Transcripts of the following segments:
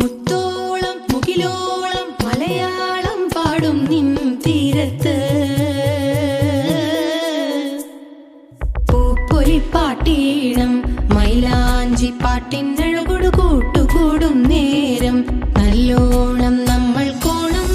മുത്തോളം മുകിലോളം മലയാളം പാടും നിൻ തീരത്ത് പൂപ്പൊലിപ്പാട്ടീണം മൈലാഞ്ചി പാട്ടിനഴകൊടു കൂട്ടുകൂടും നേരം നല്ലോണം നമ്മൾ കോണം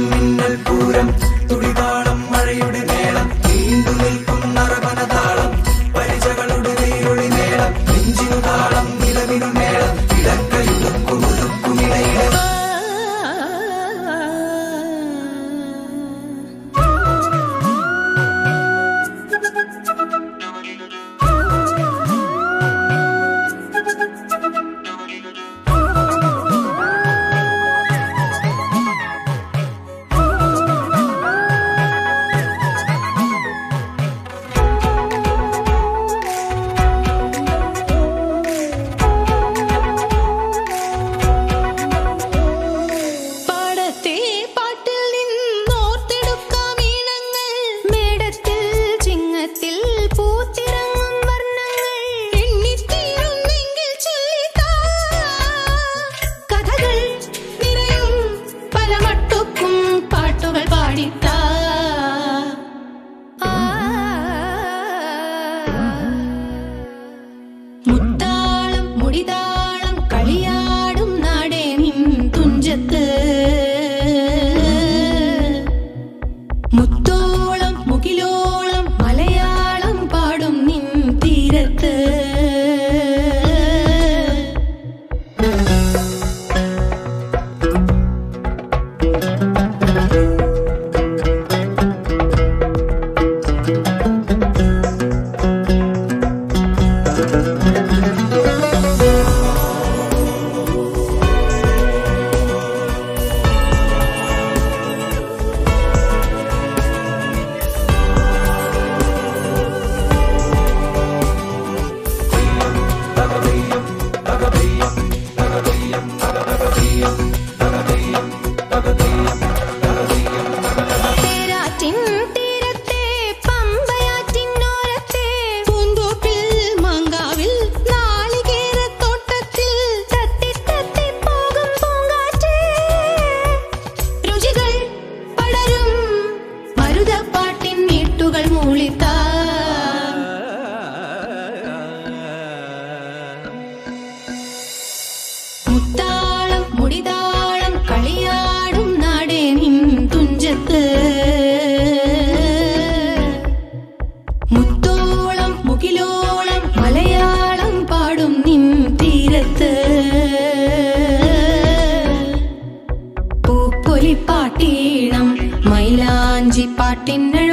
മിന്നൽ പൂരം തുടിതാളം മഴയുടെ മേളം നീണ്ടു നിൽക്കും നറവനതാളം പരിചകളുടെ നീരൊളി മേളം നെഞ്ചിനു താളം നിലവിനു മേളം ഇടക്കയുടുക്കുമിടയിലെ മുത്താളം മുടിതാളം കളിയാടും നാടേ നിൻ തുഞ്ചത്ത് മുത്തോളം മുകിലോളം മലയാളം പാടും നിൻ തീരത്ത് മുത്താളം മുടിതാളം കളിയാടും നാടേ നിൻ തുഞ്ചത്ത് മുത്തോളം മുകിലോളം മലയാളം പാടും നിൻ തീരത്ത് പൂപ്പൊലിപ്പാട്ടീണം മൈലാഞ്ചി പാട്ടിന്